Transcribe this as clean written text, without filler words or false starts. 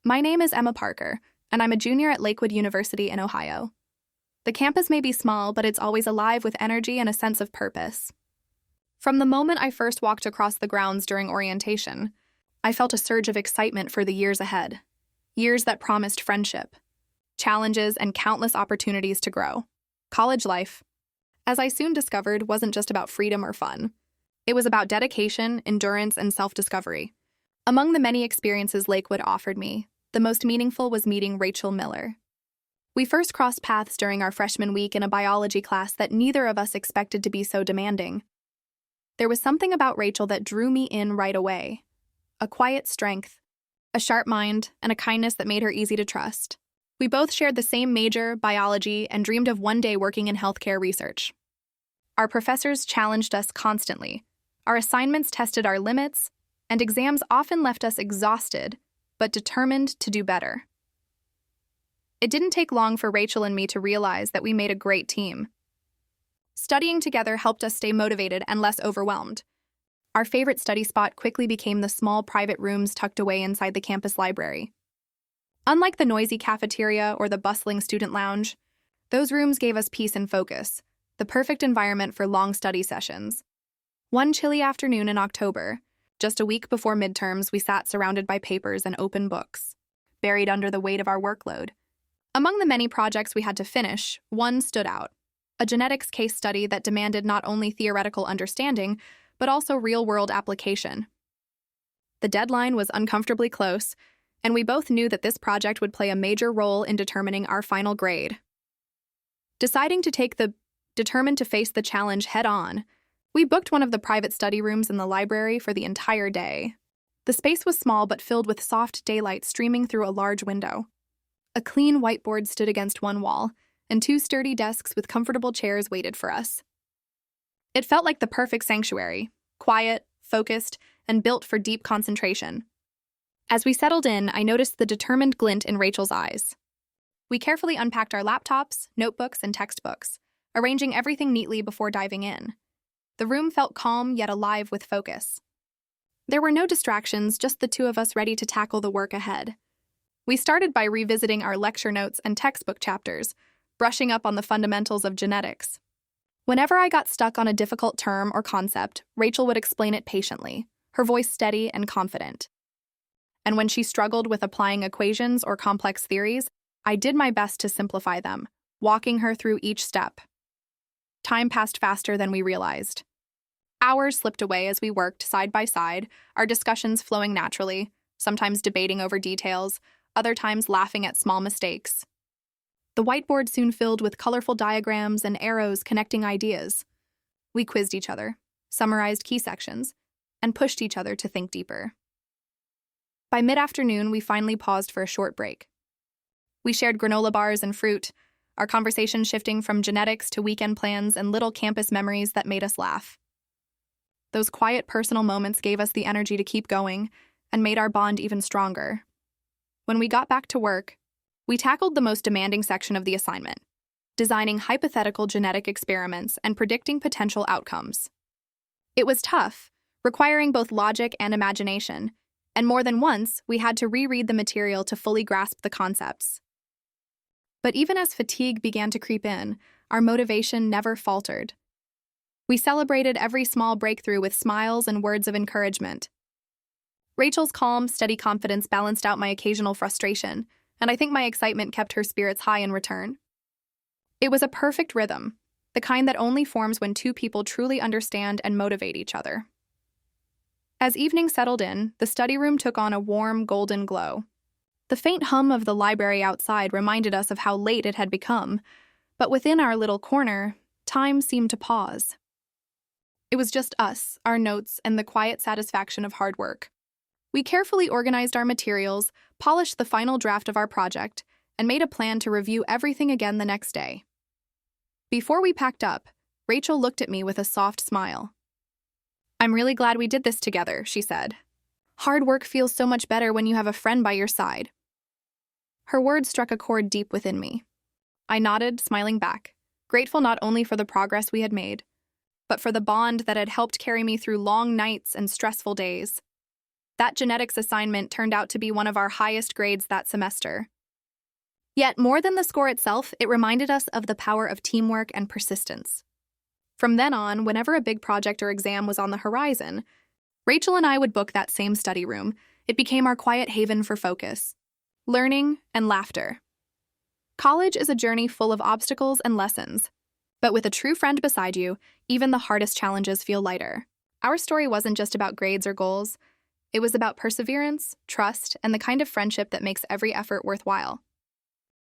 My name is Emma Parker, and I'm a junior at Lakewood University in Ohio. The campus may be small, but it's always alive with energy and a sense of purpose. From the moment I first walked across the grounds during orientation, I felt a surge of excitement for the years ahead. Years that promised friendship, challenges, and countless opportunities to grow. College life, as I soon discovered, wasn't just about freedom or fun. It was about dedication, endurance, and self-discovery. Among the many experiences Lakewood offered me, the most meaningful was meeting Rachel Miller. We first crossed paths during our freshman week in a biology class that neither of us expected to be so demanding. There was something about Rachel that drew me in right away. A quiet strength, a sharp mind, and a kindness that made her easy to trust. We both shared the same major, biology, and dreamed of one day working in healthcare research. Our professors challenged us constantly. Our assignments tested our limits, and exams often left us exhausted, but determined to do better. It didn't take long for Rachel and me to realize that we made a great team. Studying together helped us stay motivated and less overwhelmed. Our favorite study spot quickly became the small private rooms tucked away inside the campus library. Unlike the noisy cafeteria or the bustling student lounge, those rooms gave us peace and focus, the perfect environment for long study sessions. One chilly afternoon in October, just a week before midterms, we sat surrounded by papers and open books, buried under the weight of our workload. Among the many projects we had to finish, one stood out, a genetics case study that demanded not only theoretical understanding, but also real-world application. The deadline was uncomfortably close, and we both knew that this project would play a major role in determining our final grade. Deciding to determined to face the challenge head-on, we booked one of the private study rooms in the library for the entire day. The space was small but filled with soft daylight streaming through a large window. A clean whiteboard stood against one wall, and two sturdy desks with comfortable chairs waited for us. It felt like the perfect sanctuary, quiet, focused, and built for deep concentration. As we settled in, I noticed the determined glint in Rachel's eyes. We carefully unpacked our laptops, notebooks, and textbooks, arranging everything neatly before diving in. The room felt calm yet alive with focus. There were no distractions, just the two of us ready to tackle the work ahead. We started by revisiting our lecture notes and textbook chapters, brushing up on the fundamentals of genetics. Whenever I got stuck on a difficult term or concept, Rachel would explain it patiently, her voice steady and confident. And when she struggled with applying equations or complex theories, I did my best to simplify them, walking her through each step. Time passed faster than we realized. Hours slipped away as we worked side by side, our discussions flowing naturally, sometimes debating over details, other times laughing at small mistakes. The whiteboard soon filled with colorful diagrams and arrows connecting ideas. We quizzed each other, summarized key sections, and pushed each other to think deeper. By mid-afternoon, we finally paused for a short break. We shared granola bars and fruit, our conversation shifting from genetics to weekend plans and little campus memories that made us laugh. Those quiet personal moments gave us the energy to keep going and made our bond even stronger. When we got back to work, we tackled the most demanding section of the assignment, designing hypothetical genetic experiments and predicting potential outcomes. It was tough, requiring both logic and imagination, and more than once, we had to reread the material to fully grasp the concepts. But even as fatigue began to creep in, our motivation never faltered. We celebrated every small breakthrough with smiles and words of encouragement. Rachel's calm, steady confidence balanced out my occasional frustration, and I think my excitement kept her spirits high in return. It was a perfect rhythm, the kind that only forms when two people truly understand and motivate each other. As evening settled in, the study room took on a warm, golden glow. The faint hum of the library outside reminded us of how late it had become, but within our little corner, time seemed to pause. It was just us, our notes, and the quiet satisfaction of hard work. We carefully organized our materials, polished the final draft of our project, and made a plan to review everything again the next day. Before we packed up, Rachel looked at me with a soft smile. "I'm really glad we did this together," she said. "Hard work feels so much better when you have a friend by your side." Her words struck a chord deep within me. I nodded, smiling back, grateful not only for the progress we had made, but for the bond that had helped carry me through long nights and stressful days. That genetics assignment turned out to be one of our highest grades that semester. Yet, more than the score itself, it reminded us of the power of teamwork and persistence. From then on, whenever a big project or exam was on the horizon, Rachel and I would book that same study room. It became our quiet haven for focus, learning, and laughter. College is a journey full of obstacles and lessons, but with a true friend beside you, even the hardest challenges feel lighter. Our story wasn't just about grades or goals. It was about perseverance, trust, and the kind of friendship that makes every effort worthwhile.